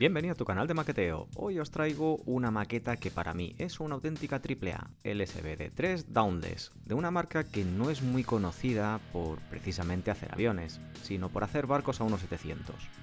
Bienvenido a tu canal de maqueteo. Hoy os traigo una maqueta que para mí es una auténtica AAA, el SBD3 Dauntless, de una marca que no es muy conocida por precisamente hacer aviones, sino por hacer barcos a 1.700,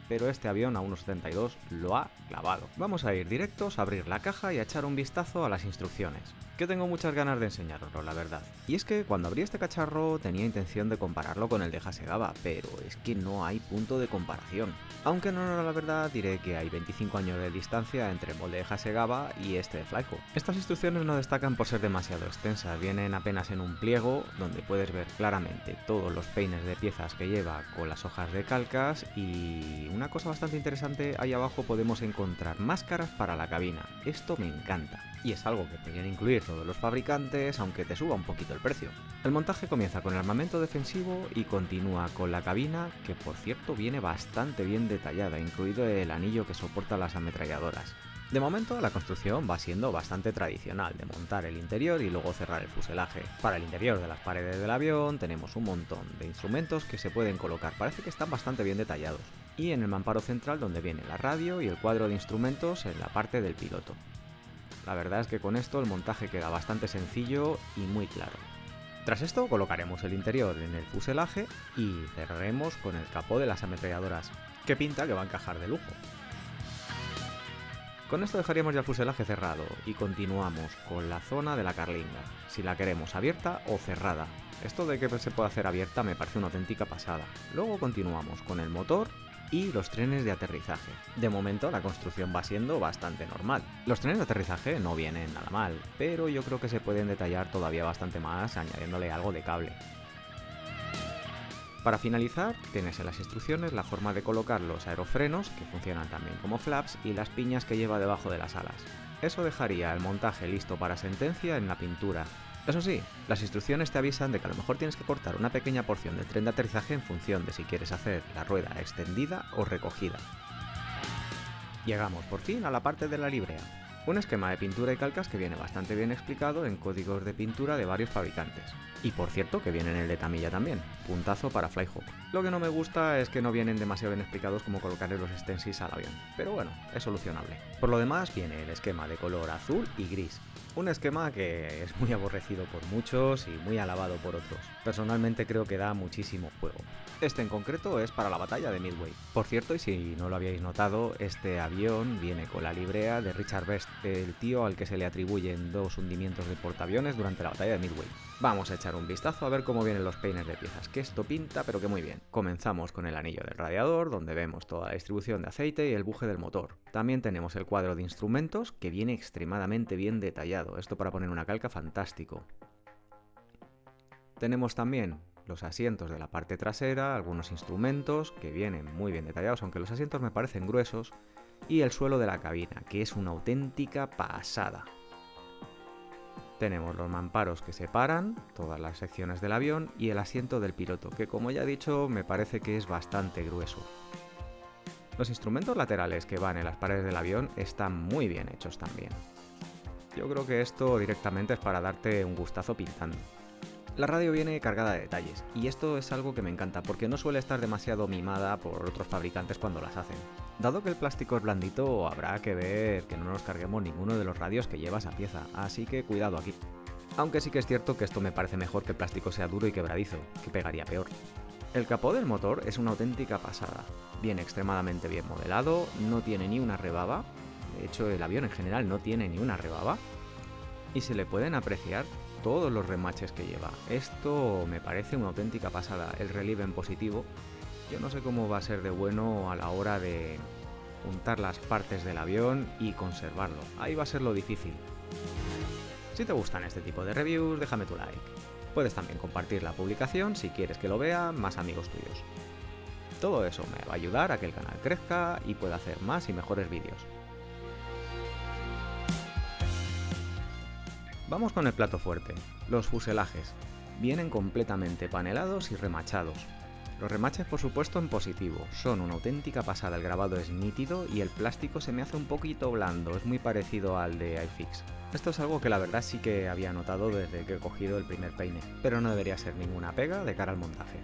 pero este avión a 1.72 lo ha clavado. Vamos a ir directos a abrir la caja y a echar un vistazo a las instrucciones, que tengo muchas ganas de enseñaroslo, la verdad. Y es que cuando abrí este cacharro tenía intención de compararlo con el de Hasegawa, pero es que no hay punto de comparación. Aunque no, la verdad, diré que hay 25 años de distancia entre el molde de Hasegawa y este de Flyhawk. Estas instrucciones no destacan por ser demasiado extensas, vienen apenas en un pliego donde puedes ver claramente todos los peines de piezas que lleva con las hojas de calcas, y una cosa bastante interesante, ahí abajo podemos encontrar máscaras para la cabina. Esto me encanta. Y es algo que podrían incluir todos los fabricantes, aunque te suba un poquito el precio. El montaje comienza con el armamento defensivo y continúa con la cabina, que por cierto viene bastante bien detallada, incluido el anillo que soporta las ametralladoras. De momento la construcción va siendo bastante tradicional, de montar el interior y luego cerrar el fuselaje. Para el interior de las paredes del avión tenemos un montón de instrumentos que se pueden colocar, parece que están bastante bien detallados. Y en el mamparo central, donde viene la radio y el cuadro de instrumentos en la parte del piloto. La verdad es que con esto el montaje queda bastante sencillo y muy claro. Tras esto colocaremos el interior en el fuselaje y cerraremos con el capó de las ametralladoras, que pinta que va a encajar de lujo. Con esto dejaríamos ya el fuselaje cerrado y continuamos con la zona de la carlinga, si la queremos abierta o cerrada. Esto de que se pueda hacer abierta me parece una auténtica pasada. Luego continuamos con el motor y los trenes de aterrizaje. De momento la construcción va siendo bastante normal. Los trenes de aterrizaje no vienen nada mal, pero yo creo que se pueden detallar todavía bastante más añadiéndole algo de cable. Para finalizar, tienes en las instrucciones la forma de colocar los aerofrenos, que funcionan también como flaps, y las piñas que lleva debajo de las alas. Eso dejaría el montaje listo para sentencia en la pintura. Eso sí, las instrucciones te avisan de que a lo mejor tienes que cortar una pequeña porción del tren de aterrizaje en función de si quieres hacer la rueda extendida o recogida. Llegamos por fin a la parte de la librea. Un esquema de pintura y calcas que viene bastante bien explicado en códigos de pintura de varios fabricantes. Y por cierto que viene en el de Tamiya también, puntazo para Flyhawk. Lo que no me gusta es que no vienen demasiado bien explicados como colocarle los stencils al avión, pero bueno, es solucionable. Por lo demás viene el esquema de color azul y gris. Un esquema que es muy aborrecido por muchos y muy alabado por otros. Personalmente creo que da muchísimo juego. Este en concreto es para la batalla de Midway. Por cierto, y si no lo habíais notado, este avión viene con la librea de Richard Best, el tío al que se le atribuyen 2 hundimientos de portaaviones durante la batalla de Midway. Vamos a echar un vistazo a ver cómo vienen los peines de piezas, que esto pinta pero que muy bien. Comenzamos con el anillo del radiador, donde vemos toda la distribución de aceite y el buje del motor. También tenemos el cuadro de instrumentos, que viene extremadamente bien detallado, esto para poner una calca fantástico. Tenemos también los asientos de la parte trasera, algunos instrumentos que vienen muy bien detallados, aunque los asientos me parecen gruesos, y el suelo de la cabina, que es una auténtica pasada. Tenemos los mamparos que separan todas las secciones del avión y el asiento del piloto, que como ya he dicho me parece que es bastante grueso. Los instrumentos laterales que van en las paredes del avión están muy bien hechos también. Yo creo que esto directamente es para darte un gustazo pintando. La radio viene cargada de detalles, y esto es algo que me encanta porque no suele estar demasiado mimada por otros fabricantes cuando las hacen. Dado que el plástico es blandito, habrá que ver que no nos carguemos ninguno de los radios que lleva esa pieza, así que cuidado aquí. Aunque sí que es cierto que esto me parece mejor que el plástico sea duro y quebradizo, que pegaría peor. El capó del motor es una auténtica pasada. Viene extremadamente bien modelado, no tiene ni una rebaba, de hecho el avión en general no tiene ni una rebaba, y se le pueden apreciar todos los remaches que lleva. Esto me parece una auténtica pasada. El relieve en positivo, yo no sé cómo va a ser de bueno a la hora de juntar las partes del avión y conservarlo. Ahí va a ser lo difícil. Si te gustan este tipo de reviews, déjame tu like. Puedes también compartir la publicación si quieres que lo vean más amigos tuyos. Todo eso me va a ayudar a que el canal crezca y pueda hacer más y mejores vídeos. Vamos con el plato fuerte, los fuselajes. Vienen completamente panelados y remachados. Los remaches por supuesto en positivo, son una auténtica pasada, el grabado es nítido y el plástico se me hace un poquito blando, es muy parecido al de iFix. Esto es algo que la verdad sí que había notado desde que he cogido el primer peine, pero no debería ser ninguna pega de cara al montaje.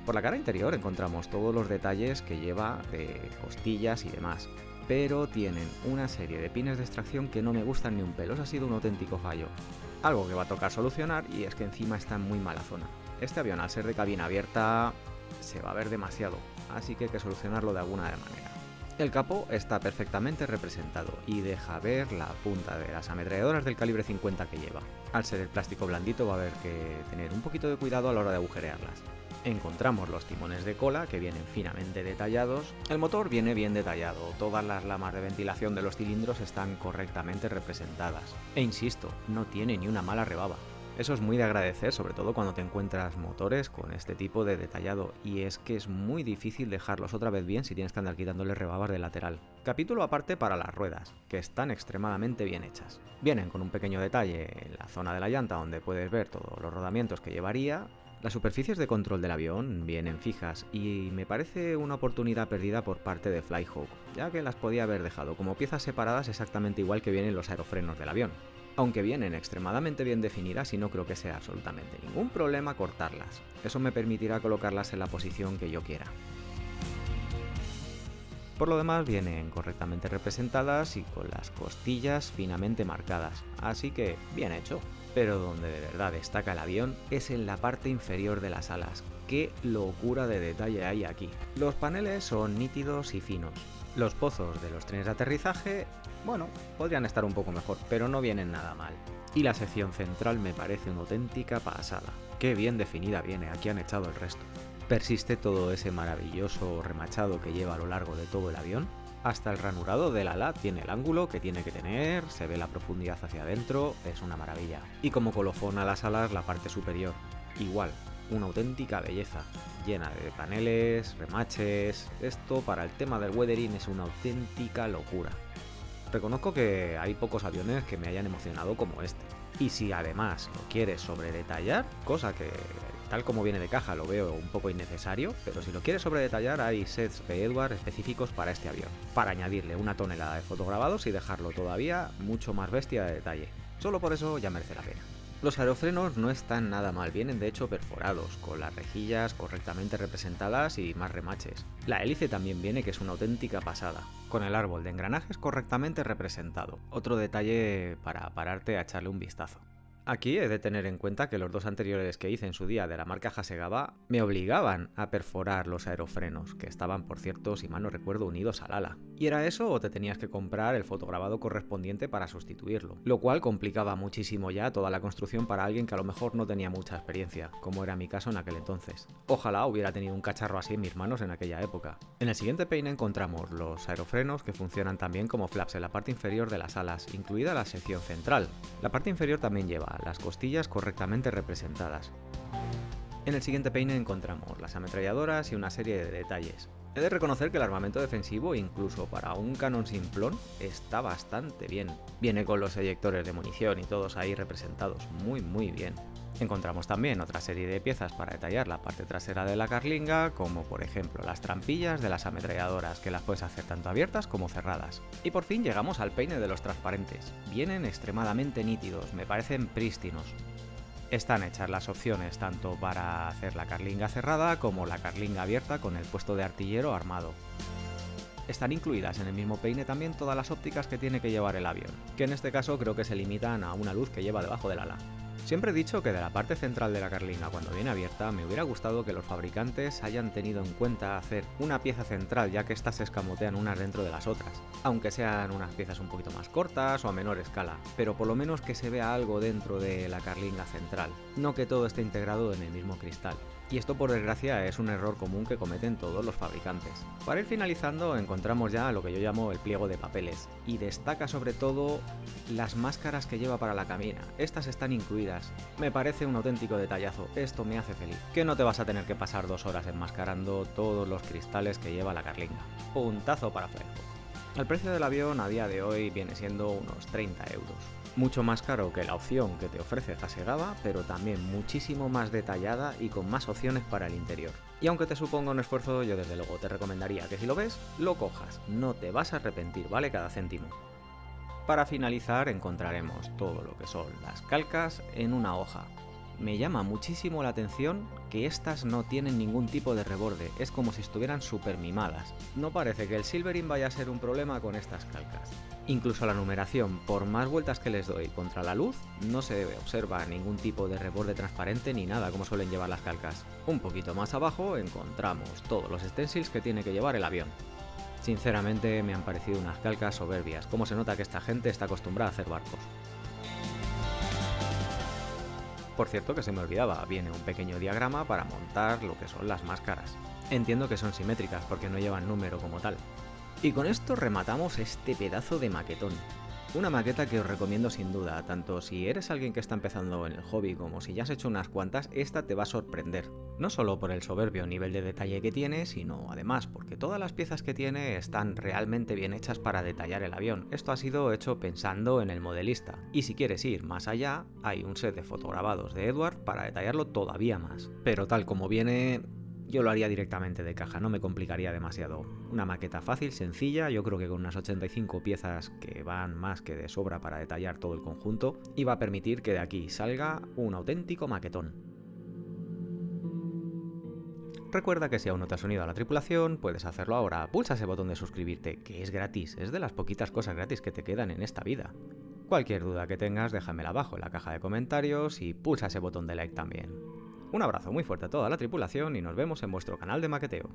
Por la cara interior encontramos todos los detalles que lleva de costillas y demás, pero tienen una serie de pines de extracción que no me gustan ni un pelo. Eso ha sido un auténtico fallo. Algo que va a tocar solucionar, y es que encima está en muy mala zona. Este avión, al ser de cabina abierta, se va a ver demasiado, así que hay que solucionarlo de alguna manera. El capó está perfectamente representado y deja ver la punta de las ametralladoras del calibre 50 que lleva. Al ser el plástico blandito va a haber que tener un poquito de cuidado a la hora de agujerearlas. Encontramos los timones de cola que vienen finamente detallados. El motor viene bien detallado, todas las lamas de ventilación de los cilindros están correctamente representadas. E insisto, no tiene ni una mala rebaba. Eso es muy de agradecer, sobre todo cuando te encuentras motores con este tipo de detallado, y es que es muy difícil dejarlos otra vez bien si tienes que andar quitándole rebabas de lateral. Capítulo aparte para las ruedas, que están extremadamente bien hechas. Vienen con un pequeño detalle en la zona de la llanta donde puedes ver todos los rodamientos que llevaría. Las superficies de control del avión vienen fijas y me parece una oportunidad perdida por parte de Flyhawk, ya que las podía haber dejado como piezas separadas exactamente igual que vienen los aerofrenos del avión. Aunque vienen extremadamente bien definidas y no creo que sea absolutamente ningún problema cortarlas. Eso me permitirá colocarlas en la posición que yo quiera. Por lo demás vienen correctamente representadas y con las costillas finamente marcadas, así que bien hecho. Pero donde de verdad destaca el avión es en la parte inferior de las alas. ¡Qué locura de detalle hay aquí! Los paneles son nítidos y finos. Los pozos de los trenes de aterrizaje, bueno, podrían estar un poco mejor, pero no vienen nada mal. Y la sección central me parece una auténtica pasada. ¡Qué bien definida viene! Aquí han echado el resto. Persiste todo ese maravilloso remachado que lleva a lo largo de todo el avión. Hasta el ranurado del ala tiene el ángulo que tiene que tener, se ve la profundidad hacia adentro, es una maravilla. Y como colofón a las alas, la parte superior, igual, una auténtica belleza, llena de paneles, remaches. Esto para el tema del weathering es una auténtica locura. Reconozco que hay pocos aviones que me hayan emocionado como este. Y si además lo quieres sobredetallar, cosa que tal como viene de caja lo veo un poco innecesario, pero si lo quieres sobredetallar hay sets de Edward específicos para este avión, para añadirle una tonelada de fotograbados y dejarlo todavía mucho más bestia de detalle. Solo por eso ya merece la pena. Los aerofrenos no están nada mal, vienen de hecho perforados, con las rejillas correctamente representadas y más remaches. La hélice también viene, que es una auténtica pasada, con el árbol de engranajes correctamente representado. Otro detalle para pararte a echarle un vistazo. Aquí he de tener en cuenta que los dos anteriores que hice en su día de la marca Hasegawa me obligaban a perforar los aerofrenos, que estaban, por cierto, si mal no recuerdo, unidos al ala. Y era eso o te tenías que comprar el fotograbado correspondiente para sustituirlo, lo cual complicaba muchísimo ya toda la construcción para alguien que a lo mejor no tenía mucha experiencia, como era mi caso en aquel entonces. Ojalá hubiera tenido un cacharro así en mis manos en aquella época. En el siguiente peine encontramos los aerofrenos que funcionan también como flaps en la parte inferior de las alas, incluida la sección central. La parte inferior también lleva las costillas correctamente representadas. En el siguiente peine encontramos las ametralladoras y una serie de detalles. He de reconocer que el armamento defensivo, incluso para un canon simplón, está bastante bien. Viene con los eyectores de munición y todos ahí representados muy bien. Encontramos también otra serie de piezas para detallar la parte trasera de la carlinga, como por ejemplo las trampillas de las ametralladoras, que las puedes hacer tanto abiertas como cerradas. Y por fin llegamos al peine de los transparentes. Vienen extremadamente nítidos, me parecen prístinos. Están hechas las opciones tanto para hacer la carlinga cerrada como la carlinga abierta con el puesto de artillero armado. Están incluidas en el mismo peine también todas las ópticas que tiene que llevar el avión, que en este caso creo que se limitan a una luz que lleva debajo del ala. Siempre he dicho que de la parte central de la carlinga cuando viene abierta me hubiera gustado que los fabricantes hayan tenido en cuenta hacer una pieza central, ya que estas se escamotean unas dentro de las otras, aunque sean unas piezas un poquito más cortas o a menor escala, pero por lo menos que se vea algo dentro de la carlinga central, no que todo esté integrado en el mismo cristal. Y esto, por desgracia, es un error común que cometen todos los fabricantes. Para ir finalizando encontramos ya lo que yo llamo el pliego de papeles, y destaca sobre todo las máscaras que lleva para la cabina. Estas están incluidas. Me parece un auténtico detallazo, esto me hace feliz. Que no te vas a tener que pasar 2 horas enmascarando todos los cristales que lleva la carlinga. Puntazo para Flyhawk. El precio del avión a día de hoy viene siendo unos 30 euros. Mucho más caro que la opción que te ofrece Hasegawa, pero también muchísimo más detallada y con más opciones para el interior. Y aunque te suponga un esfuerzo, yo desde luego te recomendaría que si lo ves, lo cojas. No te vas a arrepentir, vale cada céntimo. Para finalizar encontraremos todo lo que son las calcas en una hoja. Me llama muchísimo la atención que estas no tienen ningún tipo de reborde, es como si estuvieran súper mimadas. No parece que el silvering vaya a ser un problema con estas calcas. Incluso la numeración, por más vueltas que les doy contra la luz, no se observa ningún tipo de reborde transparente ni nada como suelen llevar las calcas. Un poquito más abajo encontramos todos los stencils que tiene que llevar el avión. Sinceramente me han parecido unas calcas soberbias, como se nota que esta gente está acostumbrada a hacer barcos. Por cierto que se me olvidaba, viene un pequeño diagrama para montar lo que son las máscaras. Entiendo que son simétricas porque no llevan número como tal. Y con esto rematamos este pedazo de maquetón. Una maqueta que os recomiendo sin duda, tanto si eres alguien que está empezando en el hobby como si ya has hecho unas cuantas, esta te va a sorprender. No solo por el soberbio nivel de detalle que tiene, sino además porque todas las piezas que tiene están realmente bien hechas para detallar el avión. Esto ha sido hecho pensando en el modelista. Y si quieres ir más allá, hay un set de fotograbados de Edward para detallarlo todavía más. Pero tal como viene, yo lo haría directamente de caja, no me complicaría demasiado. Una maqueta fácil, sencilla, yo creo que con unas 85 piezas que van más que de sobra para detallar todo el conjunto, y va a permitir que de aquí salga un auténtico maquetón. Recuerda que si aún no te has unido a la tripulación, puedes hacerlo ahora. Pulsa ese botón de suscribirte, que es gratis, es de las poquitas cosas gratis que te quedan en esta vida. Cualquier duda que tengas, déjamela abajo en la caja de comentarios y pulsa ese botón de like también. Un abrazo muy fuerte a toda la tripulación y nos vemos en vuestro canal de maqueteo.